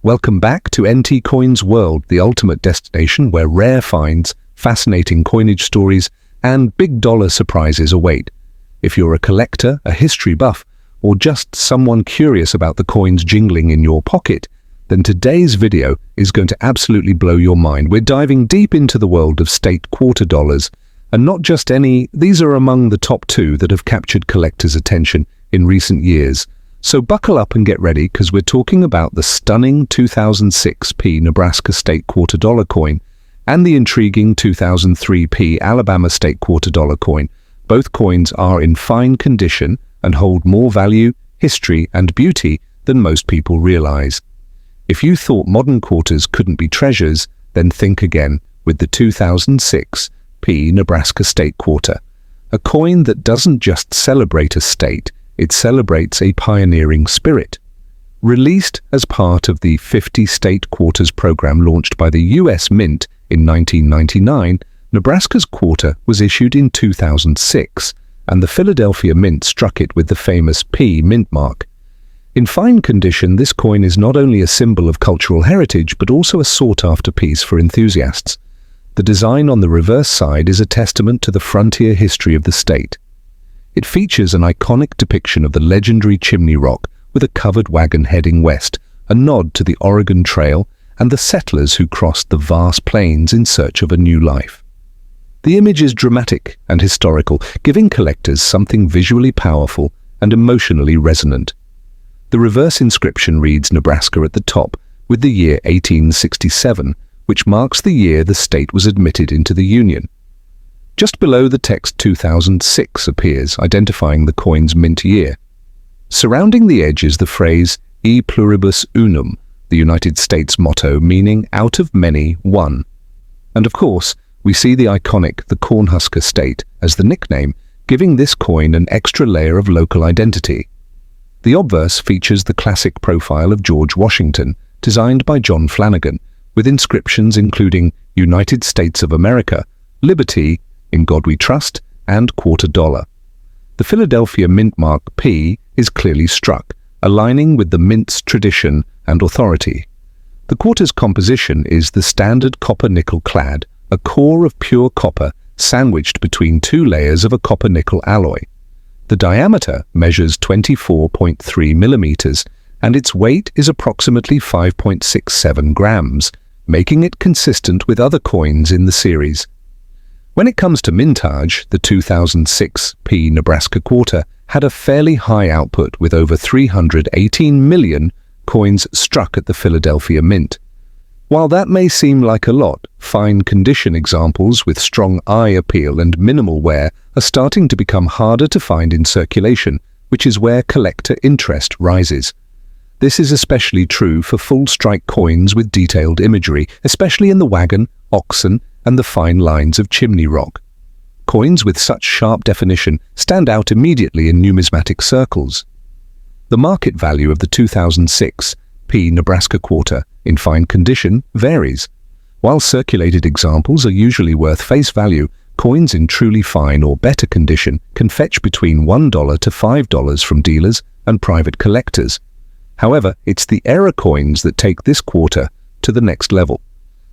Welcome back to NT Coins World, the ultimate destination where rare finds, fascinating coinage stories, and big dollar surprises await. If you're a collector, a history buff, or just someone curious about the coins jingling in your pocket, then today's video is going to absolutely blow your mind. We're diving deep into the world of state quarter dollars, and not just any, these are among the top 2 that have captured collectors' attention in recent years. So buckle up and get ready, because we're talking about the stunning 2006p Nebraska state quarter dollar coin and the intriguing 2003p Alabama state quarter dollar coin. Both coins are in fine condition and hold more value, history, and beauty than most people realize. If you thought modern quarters couldn't be treasures, then think again with the 2006p Nebraska state quarter, a coin that doesn't just celebrate a state, it celebrates a pioneering spirit. Released as part of the 50 State Quarters program launched by the U.S. Mint in 1999, Nebraska's quarter was issued in 2006, and the Philadelphia Mint struck it with the famous P mint mark. In fine condition, this coin is not only a symbol of cultural heritage, but also a sought-after piece for enthusiasts. The design on the reverse side is a testament to the frontier history of the state. It features an iconic depiction of the legendary Chimney Rock with a covered wagon heading west, a nod to the Oregon Trail and the settlers who crossed the vast plains in search of a new life. The image is dramatic and historical, giving collectors something visually powerful and emotionally resonant. The reverse inscription reads Nebraska at the top, with the year 1867, which marks the year the state was admitted into the Union. Just below the text 2006 appears, identifying the coin's mint year. Surrounding the edge is the phrase E pluribus unum, the United States motto meaning out of many, one. And of course, we see the iconic the Cornhusker State as the nickname, giving this coin an extra layer of local identity. The obverse features the classic profile of George Washington, designed by John Flanagan, with inscriptions including United States of America, Liberty, In God We Trust, and quarter dollar. The Philadelphia mint mark P is clearly struck, aligning with the mint's tradition and authority. The quarter's composition is the standard copper-nickel clad, a core of pure copper sandwiched between 2 layers of a copper-nickel alloy. The diameter measures 24.3 millimeters, and its weight is approximately 5.67 grams, making it consistent with other coins in the series. When it comes to mintage, the 2006p Nebraska quarter had a fairly high output with over 318 million coins struck at the Philadelphia Mint. While that may seem like a lot, fine condition examples with strong eye appeal and minimal wear are starting to become harder to find in circulation, which is where collector interest rises. This is especially true for full-strike coins with detailed imagery, especially in the wagon, oxen, and the fine lines of Chimney Rock. Coins with such sharp definition stand out immediately in numismatic circles. The market value of the 2006p Nebraska quarter in fine condition varies. While circulated examples are usually worth face value, coins in truly fine or better condition can fetch between $1 to $5 from dealers and private collectors. However, it's the error coins that take this quarter to the next level.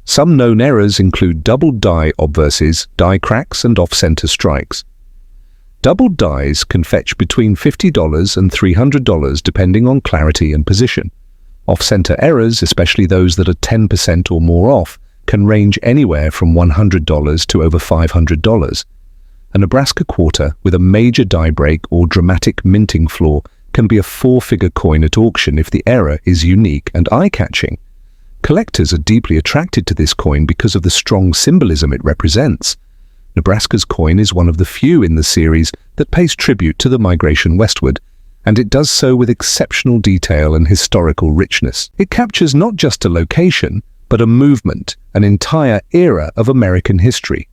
Some known errors include doubled die obverses, die cracks, and off-center strikes. Doubled dies can fetch between $50 and $300 depending on clarity and position. Off-center errors, especially those that are 10% or more off, can range anywhere from $100 to over $500. A Nebraska quarter with a major die break or dramatic minting flaw can be a 4-figure coin at auction if the error is unique and eye-catching. Collectors are deeply attracted to this coin because of the strong symbolism it represents. Nebraska's coin is one of the few in the series that pays tribute to the migration westward, and it does so with exceptional detail and historical richness. It captures not just a location, but a movement, an entire era of American history.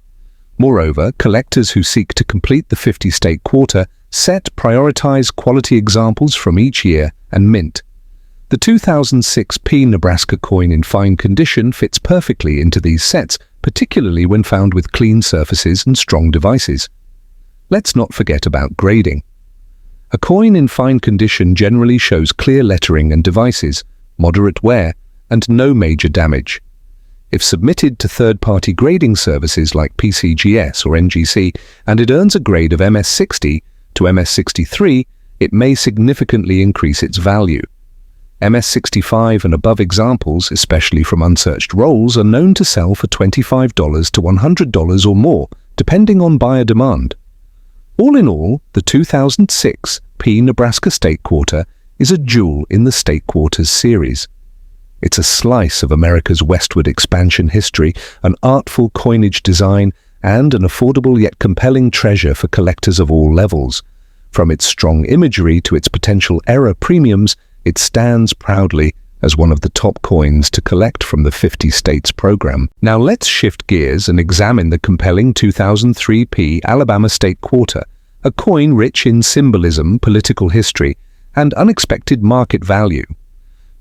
Moreover, collectors who seek to complete the 50-state quarter prioritize quality examples from each year and mint. The 2006p Nebraska coin in fine condition fits perfectly into these sets, particularly when found with clean surfaces and strong devices. Let's not forget about grading. A coin in fine condition generally shows clear lettering and devices, moderate wear, and no major damage. If submitted to third-party grading services like PCGS or NGC and it earns a grade of MS60 to MS63, it may significantly increase its value. MS65 and above examples, especially from unsearched rolls, are known to sell for $25 to $100 or more, depending on buyer demand. All in all, the 2006 P Nebraska State Quarter is a jewel in the State Quarters series. It's a slice of America's westward expansion history, an artful coinage design, and an affordable yet compelling treasure for collectors of all levels. From its strong imagery to its potential error premiums, it stands proudly as one of the top coins to collect from the 50 States program. Now let's shift gears and examine the compelling 2003 P Alabama State Quarter, a coin rich in symbolism, political history, and unexpected market value.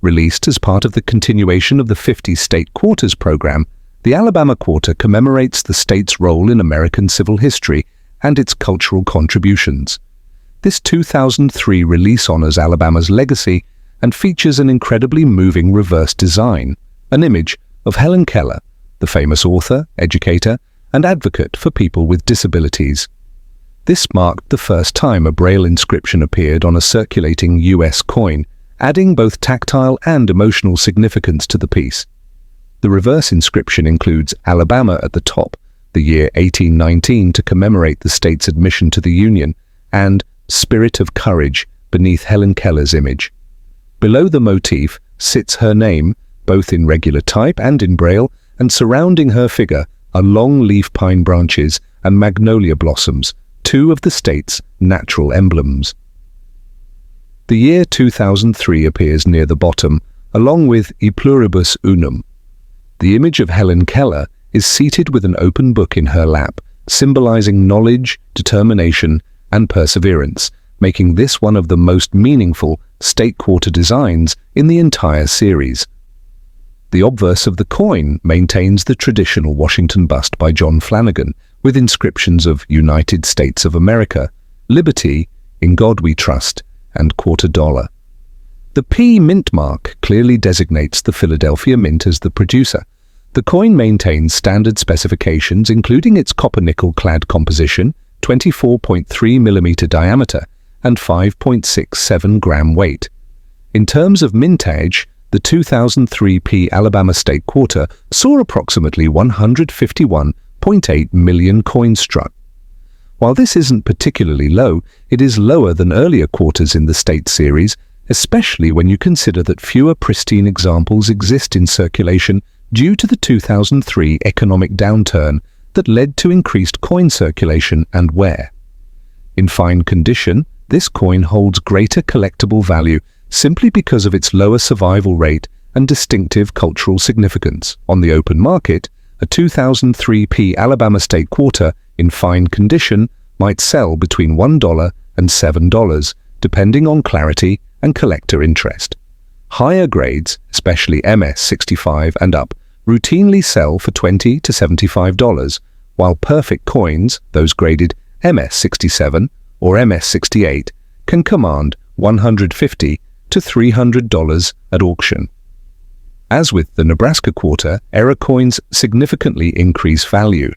Released as part of the continuation of the 50 State Quarters program, the Alabama Quarter commemorates the state's role in American civil history and its cultural contributions. This 2003 release honors Alabama's legacy and features an incredibly moving reverse design, an image of Helen Keller, the famous author, educator, and advocate for people with disabilities. This marked the first time a Braille inscription appeared on a circulating U.S. coin, adding both tactile and emotional significance to the piece. The reverse inscription includes Alabama at the top, the year 1819 to commemorate the state's admission to the Union, and Spirit of Courage beneath Helen Keller's image. Below the motif sits her name, both in regular type and in Braille, and surrounding her figure are long leaf pine branches and magnolia blossoms, two of the state's natural emblems. The year 2003 appears near the bottom, along with E Pluribus Unum. The image of Helen Keller is seated with an open book in her lap, symbolizing knowledge, determination, and perseverance, making this one of the most meaningful State Quarter designs in the entire series. The obverse of the coin maintains the traditional Washington bust by John Flanagan, with inscriptions of United States of America, Liberty, In God We Trust, and $quarter. The P mint mark clearly designates the Philadelphia Mint as the producer. The coin maintains standard specifications, including its copper-nickel clad composition, 24.3 mm diameter, and 5.67 gram weight. In terms of mintage, the 2003 P Alabama State Quarter saw approximately 151.8 million coins struck. While this isn't particularly low, it is lower than earlier quarters in the state series, especially when you consider that fewer pristine examples exist in circulation due to the 2003 economic downturn that led to increased coin circulation and wear. In fine condition, this coin holds greater collectible value simply because of its lower survival rate and distinctive cultural significance. On the open market, a 2003 P Alabama State Quarter in fine condition might sell between $1 and $7, depending on clarity and collector interest. Higher grades, especially MS65 and up, routinely sell for $20 to $75, while perfect coins, those graded MS67 or MS68, can command $150 to $300 at auction. As with the Nebraska Quarter, error coins significantly increase value.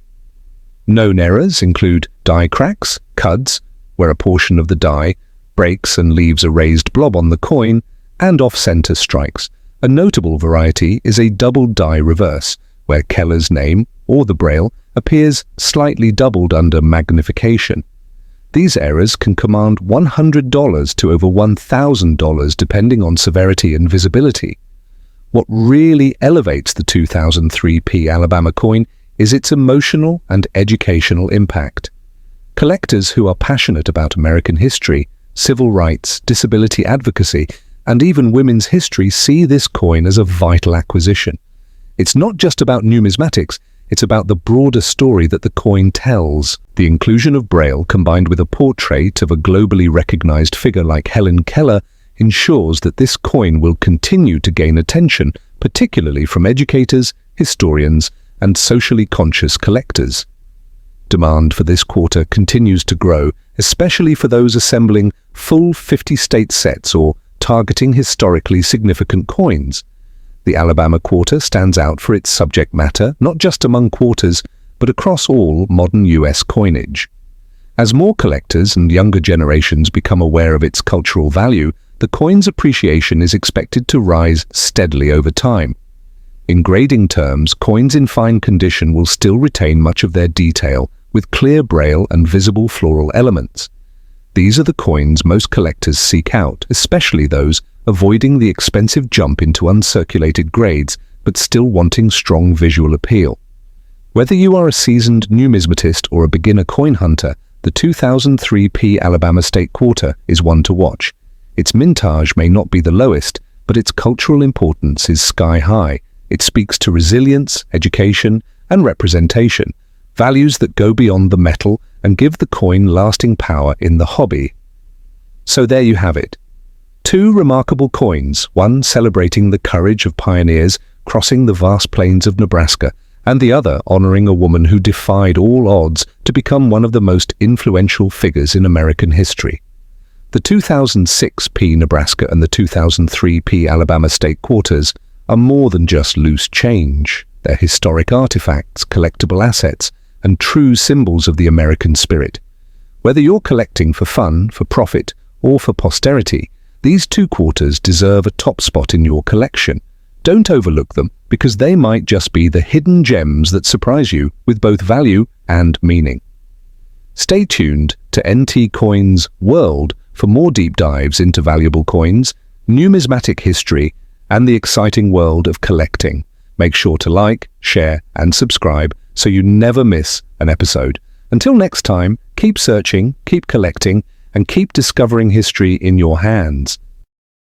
Known errors include die cracks, cuds, where a portion of the die breaks and leaves a raised blob on the coin, and off-center strikes. A notable variety is a double die reverse, where Keller's name, or the Braille, appears slightly doubled under magnification. These errors can command $100 to over $1,000 depending on severity and visibility. What really elevates the 2003 P Alabama coin is its emotional and educational impact. Collectors who are passionate about American history, civil rights, disability advocacy, and even women's history see this coin as a vital acquisition. It's not just about numismatics, it's about the broader story that the coin tells. The inclusion of Braille combined with a portrait of a globally recognized figure like Helen Keller ensures that this coin will continue to gain attention, particularly from educators, historians, and socially conscious collectors. Demand for this quarter continues to grow, especially for those assembling full 50-state sets or targeting historically significant coins. The Alabama quarter stands out for its subject matter, not just among quarters, but across all modern U.S. coinage. As more collectors and younger generations become aware of its cultural value, the coin's appreciation is expected to rise steadily over time. In grading terms, coins in fine condition will still retain much of their detail, with clear braille and visible floral elements. These are the coins most collectors seek out, especially those avoiding the expensive jump into uncirculated grades, but still wanting strong visual appeal. Whether you are a seasoned numismatist or a beginner coin hunter, the 2003 P Alabama State Quarter is one to watch. Its mintage may not be the lowest, but its cultural importance is sky high. It speaks to resilience, education, and representation, values that go beyond the metal and give the coin lasting power in the hobby. So there you have it. Two remarkable coins, one celebrating the courage of pioneers crossing the vast plains of Nebraska, and the other honoring a woman who defied all odds to become one of the most influential figures in American history. The 2006 P Nebraska and the 2003 P Alabama State Quarters are more than just loose change. They're historic artifacts, collectible assets, and true symbols of the American spirit. Whether you're collecting for fun, for profit, or for posterity, these two quarters deserve a top spot in your collection. Don't overlook them, because they might just be the hidden gems that surprise you with both value and meaning. Stay tuned to NT Coins World for more deep dives into valuable coins, numismatic history, and the exciting world of collecting. Make sure to like, share, and subscribe so you never miss an episode. Until next time, keep searching, keep collecting, and keep discovering history in your hands.